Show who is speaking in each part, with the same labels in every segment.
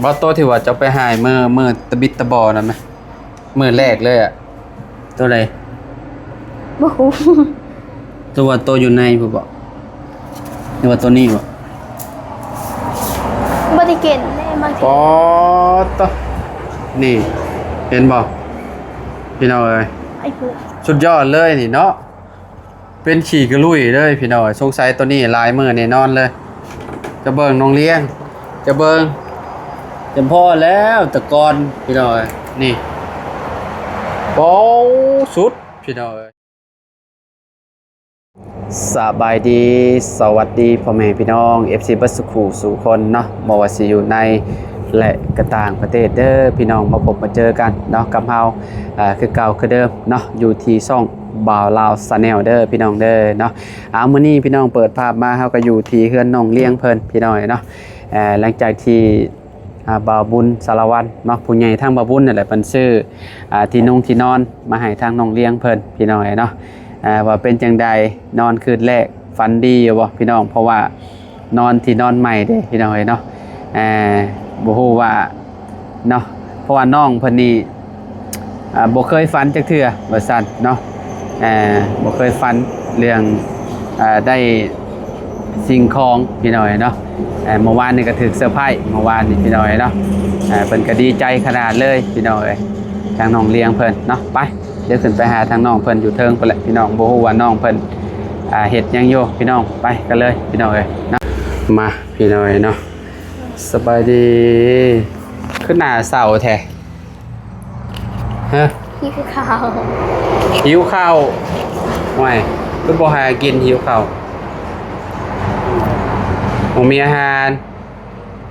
Speaker 1: บ่โตที่ว่าจะไปหายมื้อตะบิดตะบอนั่นไหมมื้อแรกเลยอ่ะตัวใด
Speaker 2: บ่ฮู้
Speaker 1: ตัวว่าโตอยู่ในบ่บ่หรือว่าตัวนี้บ่
Speaker 2: บ่ได้เก่งแน่บางที
Speaker 1: ปอตะนี่เห็นบ่พี่น้องเอ้ย
Speaker 2: ไอ้ผู้
Speaker 1: สุดยอดเลยนี่เนาะเป็นขี่กระลุยเลยพี่น้องสงสัยตัวนี้ลายมือแน่นอนเลยจะเบิ่งน้องเลี้ยงจะเบิ่งจำพ่อแล้วตะกอนพี่น้องนี่โป้สุดพี่น้องสบายดีสวัสดีพ่อแม่พี่น้อง FC บัสคูสู่คนเนาะบ่ว่าสิอยู่ในและกระต่างประเทศเด้อพี่น้องมาพบมาเจอกันเนาะกับเฮาคือเก่าคือเดิมเนาะอยู่ที่ช่องบ่าวลาวชาแนลเด้อพี่น้องเด้อเนาะมื้อนี้พี่น้องเปิดภาพมาเฮาก็อยู่ที่เฮือนน้องเลี้ยงเพิ่นพี่น้องเนาะหลังจากที่บ่าวบุญสารวัตรเนาะผู้ใหญ่ทางบ่าวบุญนั่นแหละเพิ่นซื้อที่นุ่งที่นอนมาให้ทางน้องเลี้ยงเพิ่นพี่น้องเนาะว่าเป็นจังใดนอนคืนแรกฝันดีอยู่บ่พี่น้องเพราะว่านอนที่นอนใหม่เด้พี่น้องเนาะบ่ฮู้ว่าเนาะเพราะว่าน้องเพิ่นนี่บ่เคยฝันจักเทื่อว่าซั่นเนาะบ่เคยฝันเรื่องได้สิ่งของพี่น้อยเนาะเมื่อวานนี่ก็ถูกเซอร์ไพรส์เมื่อวานนี่พี่น้อยเนาะเพิ่นก็ดีใจขนาดเลยพี่น้อยทางน้องเลี้ยงเพิ่นเนาะไปเดี๋ยวขึ้นไปหาทางน้องเพิ่นอยู่เทิงพุ่นแหละพี่น้องบ่ฮู้ว่าน้องเพิ่นเฮ็ดหยังอยู่พี่น้องไปกันเลยพี่น้อยเนาะมาพี่น้อยเนาะสบายดีขึ้นหน้าเศร้าแท้ฮะ
Speaker 2: นี่คือข่าว
Speaker 1: หิวข้าวไม่ก็บ่หากินหิวข้าวผมมีอาหาร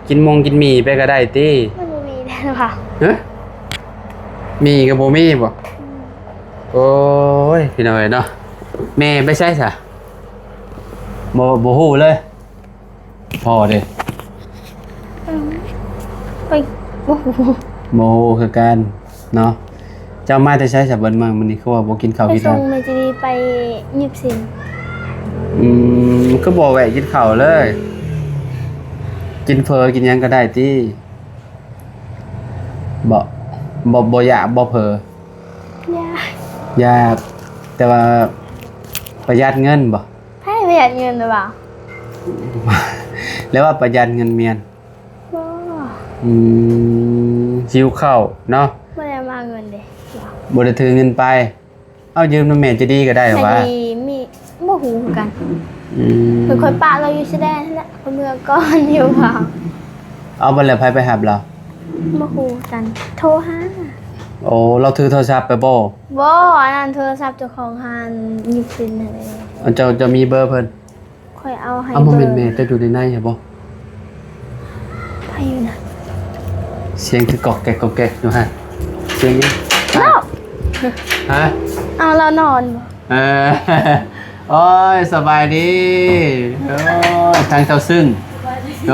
Speaker 1: กินกินหมี่ไปก็ได้ติ
Speaker 2: มันบ่มีได้หรือเปล่า
Speaker 1: ฮะมีกับบ่มีบ่โอ้ยพี่น้อยเนาะแม่ไปใช่ซะบ่ฮู้เลยพ่อเด้
Speaker 2: ไปบ่ฮู้
Speaker 1: โมคือกันเนาะเจ้ามาแต่ใช้สับเบิ่นมามื้อนี้คือว่าบ่กินข้าว
Speaker 2: ไป
Speaker 1: กิน
Speaker 2: ส่
Speaker 1: น้ำ
Speaker 2: งแม่จีดีไปยิบสิน
Speaker 1: ก็บ่แวะกินข้าวเลยกินเฟอกินหยังก็ได้ติบ่อยากบ่เผล
Speaker 2: ยา
Speaker 1: อยากแต่ว่าประหยัดเงินบ่
Speaker 2: ให้ประหยัดเงินหรือเปล่า
Speaker 1: แล้วว่าประหยัดเงินเมียน
Speaker 2: บ่
Speaker 1: หิวข้าวเนาะ
Speaker 2: บ่ได้มาเงินเด้
Speaker 1: บ่ได้ถือเงินไปเอายืมน้ำแม่จะดีก็ได้เหรอ
Speaker 2: แต่
Speaker 1: วะ
Speaker 2: ดีมีบ่ฮู้คือกัน
Speaker 1: อืม
Speaker 2: เพิ่นค่อยปะเราอยู่แสดงนั่นแหละคนเมืองก่อนอยู่เปล่า
Speaker 1: เอาบ่แล้วไผไปหับเรา
Speaker 2: บ่ฮู้กันโทรหา
Speaker 1: โอ้เราถือโทรศัพท์ไปบ่
Speaker 2: บ่อันนั้นโทรศัพท์เจ้าของร้านยิบสินนั่นเอง
Speaker 1: อันเจ้าจะมีเบอร์เพิ่น
Speaker 2: ค่อยเอาให้
Speaker 1: เอาบ่
Speaker 2: เบอ
Speaker 1: แม่น
Speaker 2: ร์
Speaker 1: แม่จะอยู่ในใช่บ่
Speaker 2: ไปอยู่นะ
Speaker 1: เสียงคือกอกแกกกอกแกกอยู่ฮะเสียงยัง
Speaker 2: เอ้า
Speaker 1: ฮะ
Speaker 2: เอาเรานอนบ่
Speaker 1: เออ โอ้ยสบายดีโอ้ยทางเจ้าซึ่งโด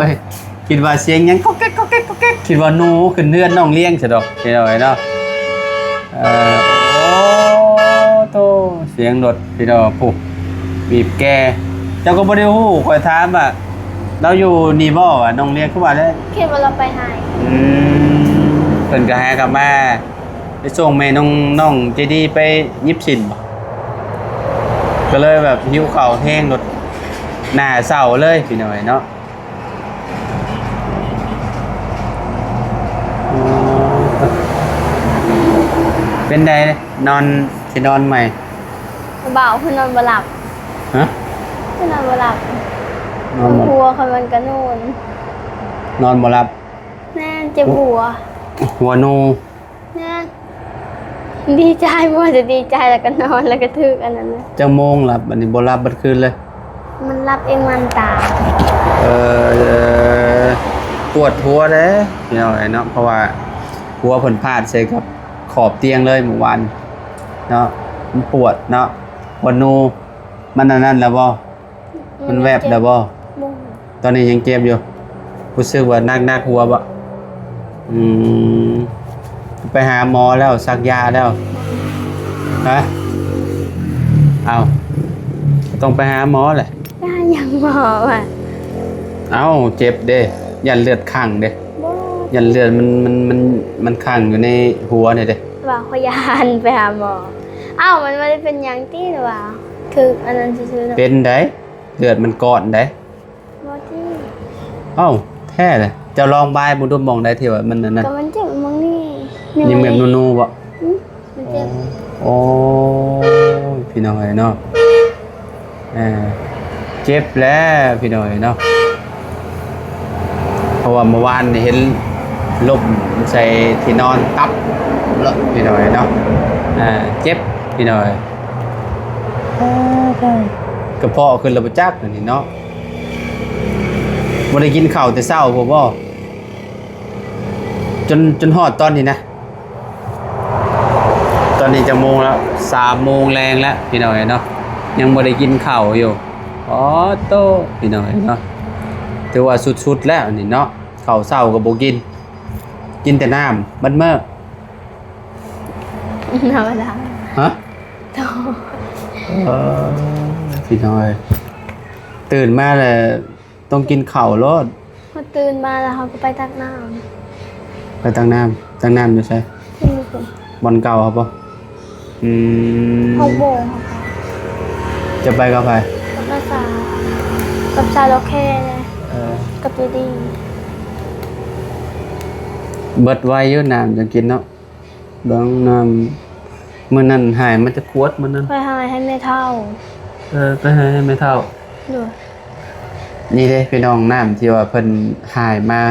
Speaker 1: ยคิดว่าเสียงหยังกอกแกกกอกแกกกอกแกกคิดว่าหนูขึ้นเนือนน้องเลี้ยงซะดอกพี่น้อยเนาะโอ้โตเสียงรถพี่น้องปุ๊บบีบแกเจ้าก็บ่ได้ฮู้ข่อยถามว่าเราอยู่นี่บ่ว่าน้องเลี้ยงคือว่าได้
Speaker 2: คิดว่าเราไปหาย
Speaker 1: เพิ่นก็หากลับมาไปส่งแม่น้องเจดีไปยิบสินบ่ก็เลยแบบหิวข้าวแห้งรถหน้าเศร้าเลยพี่น้อยเนาะเป็นไดนอนสินอนใหม่
Speaker 2: บ่าวเพิ่นนอนบ่หลับ
Speaker 1: ฮะ
Speaker 2: เพิ่นนอนบ่หลับ
Speaker 1: นอนบ่
Speaker 2: หัวเขามันก็นูน
Speaker 1: นอนบ่หลับ
Speaker 2: แน่เจ็บหัว
Speaker 1: หัวนู
Speaker 2: แน่ดีใจบ่ว่าจะดีใจแล้วก็นอนแล้วก็ทึกอันนั้นเลย
Speaker 1: จังโมงหลับอันนี้บ่หลับเบัดคืนเลย
Speaker 2: มันรับเองมันตาม
Speaker 1: เอ่อปวดหัวเด้พี่น้อยเนาะเพราะว่าหัวเพิ่นพาดใส่กับขอบเตียงเลยเมื่อวานเนาะมันปวดเนาะหัวนูมันอันนั้นแล้วบ่มันแวบแล้วบ่
Speaker 2: บ่
Speaker 1: ตอนนี้ยังเจ็บอยู่รู้สึกว่านักหัวบ่ไปหาหมอแล้วซักยาแล้วฮะเอาต้องไปหาหมอแหละ
Speaker 2: ได้ยังบ่ว่ะ
Speaker 1: เอ้าเจ็บเด้ยันเลือดข้างเด้
Speaker 2: บ
Speaker 1: ยันเลือดมันขังอยู่ในหัวเนี่ยเด้
Speaker 2: ว่าขอยานไปหาหมออ้าวมันไม่ได้เป็นหยังตี้หรือว่าคืออันนั้นซื่อๆ
Speaker 1: เป็นได้เลือดมันก้อนได้
Speaker 2: บ่ที่
Speaker 1: เอ้าแท้เลยจะลองบายบุญดมมองได้ที่ว่ามันนั่น
Speaker 2: ก็มันเจ็บมึงนี่
Speaker 1: ยังแบบนูๆบ่
Speaker 2: มันเจ็บ
Speaker 1: โอ้ยพี่น้อยเนาะเจ็บแล้วพี่น้อยเนาะเพราะว่าเมื่อวานนี่เห็นลมใส่ที่นอนตับแล้วพี่น้อยเนาะเจ็บพี่น้อยกระเพาะขึ้นระเบิดจักนี่เนาะบ่ได้กินข้าวแต่เช้าบ่จนฮอดตอนนี้นะตอนนี้จะโมงแล้ว3 โมงแรงแล้วพี่น้อยเนาะยังบ่ได้กินข้าวอยู่อ๋อโตพี่น้อยเนาะถือว่าสุดๆแล้วนี่เนาะข้าวเช้าก็บ่กินแต่น้ำบัดมื้อ
Speaker 2: ธรรมดา
Speaker 1: ฮะ
Speaker 2: โต
Speaker 1: เออพี่น้อยตื่นมาแล้วต้องกินข้าวโลด
Speaker 2: พอตื่นมาแล้วเขาก็ไปตักน้
Speaker 1: ไปตั้งน้ำอยู่ใช่
Speaker 2: ำที่มีคน
Speaker 1: บอลเก่าครับป่ะ
Speaker 2: 6 โมงค่ะ
Speaker 1: จะไปก็ไป
Speaker 2: กับน้าสาวกับชาโลเคเลยกับยูดี
Speaker 1: เบิดไว้เยอะน้ำจะกินเนาะบางน้ำเมื่อนั้นหายมันจะขวดมันนั้น
Speaker 2: ไปหายให้ไม่เท่า
Speaker 1: ไปให้ไม่เท่า
Speaker 2: ดู
Speaker 1: นี่เลยพี่น้องน้ำที่ว่าเพิ่นหายมา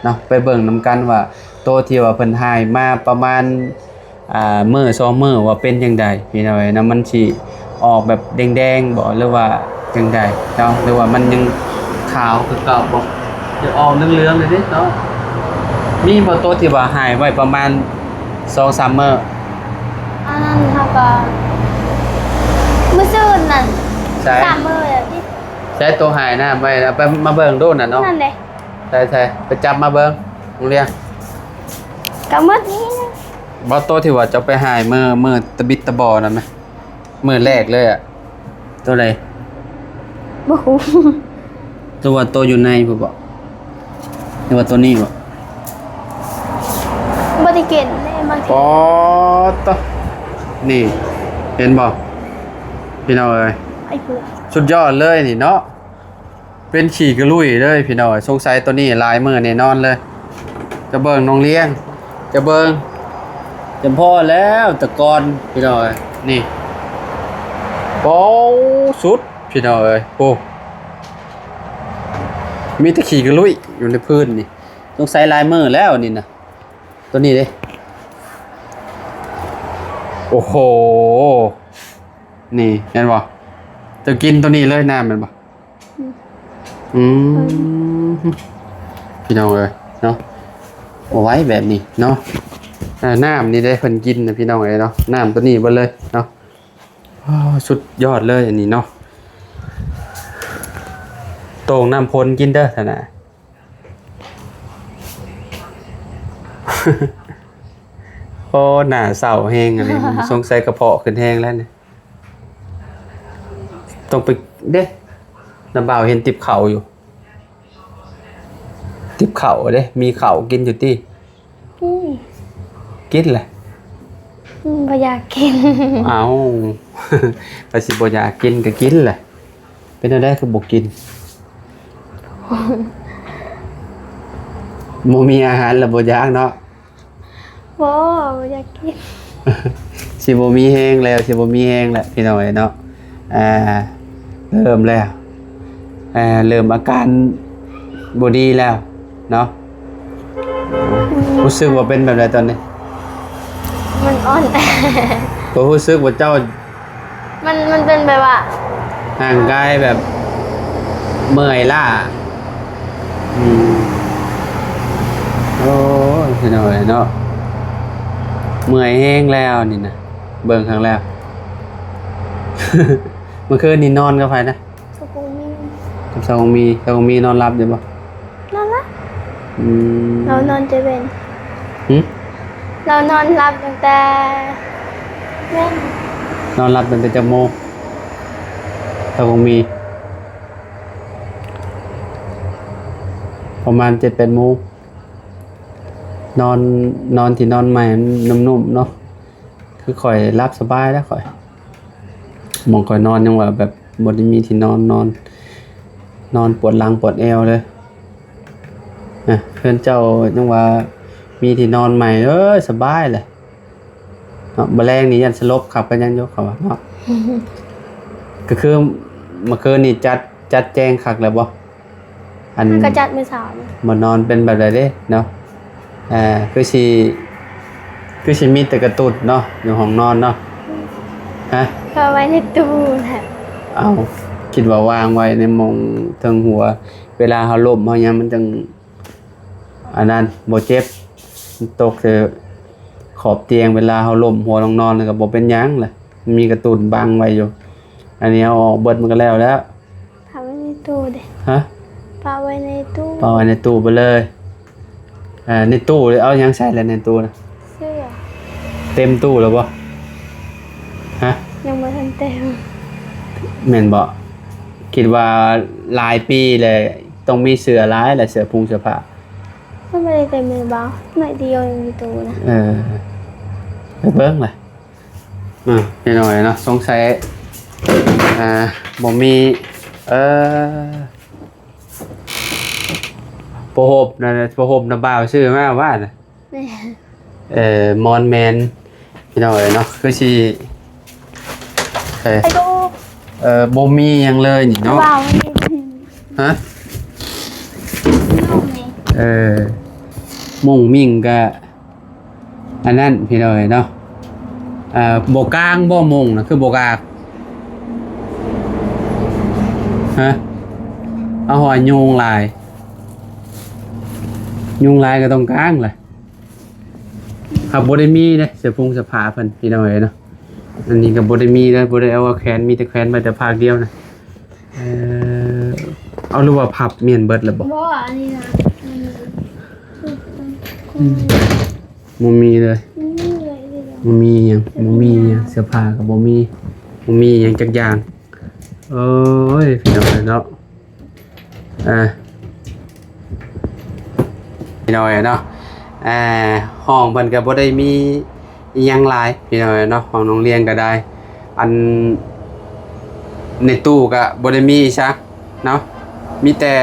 Speaker 1: เนาะไปเบิ่งนำกันว่าโตที่ว่าเพิ่นหายมาประมาณมื้อ2 มื้อว่าเป็นจังไดพี่น้อยนะมันสิออกแบบแดงๆบ่หรือว่าจังไดเนาะหรือว่ามันยังขาวคือเก่าบ่จะออกเหลืองๆเลยเด้เนาะมีบ่โตที่ว่าหายไว้ประมาณ2-3 มื้อ
Speaker 2: อันนั้นเขาก็มือซื่นนั่น
Speaker 1: ใช่
Speaker 2: 3 มื้อแล้วที่
Speaker 1: ใช้ตัวหายน้ำไว้แล้วไปมาเบิ่งดูน่ะเนาะ
Speaker 2: นั่นเลย
Speaker 1: ใช่ไปจับมาเบิ่งโรงเรียน
Speaker 2: กับมืดนี้นะ
Speaker 1: บ่โตที่ว่าจะไปหายมื้อตะบิดตะบอนั่นไหมมื้อแรกเลยอ่ะตัวใด
Speaker 2: บ่ฮู้
Speaker 1: ตัวโตอยู่ในพุ่นบ่หรือว่าตัวนี้บ่
Speaker 2: บ่ได้กินได้บางที
Speaker 1: ปอตะนี่เห็นบ่พี่น้องเอ้ย
Speaker 2: ไอ้เพื่อ
Speaker 1: สุดยอดเลยนี่เนาะเป็นขี่กระลุยเลยพี่น้องสงสัยตัวนี้ลายมือแน่นอนเลยจะเบิ่งน้องเลี้ยงจะเบิ่งจำพ่อแล้วตะกอนพี่น้องเอ้ยนี่โป้สุดพี่น้องเอ้ยโอ้มีแต่ขี่กระลุยอยู่ในพื้นนี่สงสัยลายมือแล้วนี่นะตัวนี้เด้โอ้โหนี่เห็นบ่จะกินตัวนี้เลยน้ำมันบ่พี่น้องเอ้ยเนาะเอาไว้แบบนี้เนาะน้ำนี่ได้เพิ่นกินนะพี่น้องเอ้ยเนาะน้ำตัวนี้เบิดเลยเนาะสุดยอดเลยอันนี้เนาะโต่งน้ำพลกินเด้อท่านน่ะ โอ้หน้าเศร้าแห้งอะไรสงสัยกระเพาะขึ้นแห้งแล้วเนี่ยต้องไปเด้น้ำบ่าวเห็นติบเข่าอยู่ติบเข่าเด้มีเข่ากินอยู่ที่
Speaker 2: อืม
Speaker 1: กินแหละ
Speaker 2: บ่อยากกิน
Speaker 1: เอา ไปสิบ่อยากกินก็กินแหละเป็นอะไรก็บ่กินบ่มีอาหารแล้วบ่อยากเนาะ
Speaker 2: บ่อยากกิน
Speaker 1: สิบ่มีแห้งแล้วสิบ่มีแห้งแล้วพี่น้อยเนาะเริ่มแล้วเริ่มอาการบ่ดีแล้วเนาะรู้สึกว่าเป็นแบบไหนตอนนี้
Speaker 2: มันอ่อนแอ
Speaker 1: ก็รู้สึกว่าเจ้า
Speaker 2: มันเป็นแบบว่า
Speaker 1: ร่างกายแบบเมื่อยล้าโอ้ยพี่น้อยเนาะเมื่อยแห้งแล้วนี่นะเบิ่งครั้งแล้ว เมื่อคืนนี่นอนกับใครนะ
Speaker 2: สกูมี
Speaker 1: กับสองมีนอนหลับอยู่บ่
Speaker 2: นอนละ
Speaker 1: อืม
Speaker 2: เรานอนจะเป็น
Speaker 1: หึ
Speaker 2: เรานอนหลับตั้งแต่เว้น
Speaker 1: นอนหลับตั้งแต่จักโมงสองมีประมาณ 7-8 โมง นอนนอนที่นอนใหม่มันนุ่มๆเนาะคือข่อยรับสบายแล้วข่อยหมองข่อยนอนยังว่าแบบบ่ได้มีที่นอนปวดหลังปวดเอวเลยเพื่อนเจ้ายังว่ามีที่นอนใหม่สบายเลยเนาะแมลงนี่ยันสลบขับกันยังยกเขาว่าเนาะ ก็คือเมื่อคืนนี่จัดแจงคักแล้วบ่อัน
Speaker 2: มันก็จัดมื้อเช้านี่
Speaker 1: บ่นอนเป็นแบบใดเด้เนาะคือสิมีแต่กระตุดเนาะอยู่ห้องนอนเนาะฮะ
Speaker 2: ก็ไว้ในตู้แหละ
Speaker 1: เอาคิดว่าวางไว้ในหมองเทิงหัว เวลาเฮาล้มเฮาหยังมันจังอันนั้นบ่เจ็บมันตกใส่ขอบเตียงเวลาเฮาล้มหัวลงนอนแล้วก็บ่เป็นหยังเลยมีกระตุนบังไว้อยู่ อันนี้เอาออกเบิดมันก็แล้ว
Speaker 2: ทำไว้ในตู้เด้
Speaker 1: ฮะ
Speaker 2: ปาไว้ในตู้
Speaker 1: เอาไว้ในตู้ไปเลยในตู้เลยเอาหยังใส่แล้วในตู้นะ
Speaker 2: เสื้อ
Speaker 1: เต็มตู้แล้วบ่ฮะ
Speaker 2: ยังบ่ทันเต็ม
Speaker 1: แม่นบ่คิดว่าหลายปีเลยต้องมีเสื้อหลายและเสื้อพุงเสื้อผ้า
Speaker 2: มันไม่ได้เต็มเลยบ่หน่อยเดียวยังมีตู้นะ
Speaker 1: ไปเบิ่งเลยนิดหน่อยเนาะสงสัยบ่มีโปรโหบนะโปรโหบน้ำบ่าวชื่อมาว่าน่ะ
Speaker 2: นี่
Speaker 1: มอนแมนพี่น้อยเนาะคือสิ
Speaker 2: ไอ้ตู้
Speaker 1: บ่มีหยังเลยนี่เนาะ
Speaker 2: ว้าวมันมี
Speaker 1: ฮะ
Speaker 2: น้องนี่
Speaker 1: มุ่งมิ่งก็อันนั้นพี่น้อยเนาะบ่กลางบ่มุ่งนะคือบ่กลางฮะเอาหอยยุงลายก็ต้องกลางแหละครับบ่ได้มีเด้เสื้อพุงเสื้อผ้าเพิ่นพี่น้อยเนาะอันนี้ก็บ่ได้มีเด้บ่ได้เอาแขนมีแต่แขนมาแต่ภาคเดียวนะเอาหรือว่าพับเมียนเบิดแล้วบ่
Speaker 2: บ่อันนี้นะ
Speaker 1: บ่มีเลย
Speaker 2: นี่เลยเดี๋ยว
Speaker 1: บ่มีหยังเสื้อผ้าก็บ่มีหยังจักอย่างโอ้ยพี่น้อยเนาะพี่น้อยเนาะห้องเพิ่นก็บ่ได้มีอิหยังหลายพี่น้อยเนาะห้องโรงเรียนก็ได้ อันในตู้ก็บ่ได้มีซักเนาะมีแต่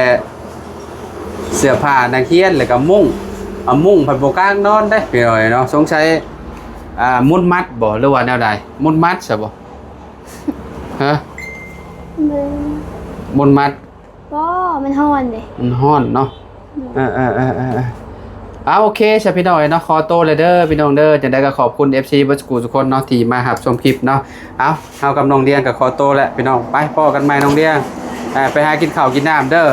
Speaker 1: เสื้อผ้านักเรียนแล้วก็มุ้งเอามุ้งเพิ่นบ่กลางนอนได้พี่น้อยเนาะสงสัยมุดมัดบ่หรือว่าแนวใดมุดมัดซะบ่ฮะ
Speaker 2: มึง
Speaker 1: มุดมัด
Speaker 2: บ่มันฮ้อนดิ
Speaker 1: มันฮ้อนเนาะโอเคใช่พี่น้องเนาะขอโตเลยเด้อพี่น้องเด้อจะได้ก็ขอบคุณ FC บัสกูทุกคนเนาะที่มาหับชมคลิปเนาะเอากับน้องเดียงกับขอโตแล้วพี่น้องไปพ่อกันใหม่น้องเดียงไปหากินข้าวกินน้ำเด้อ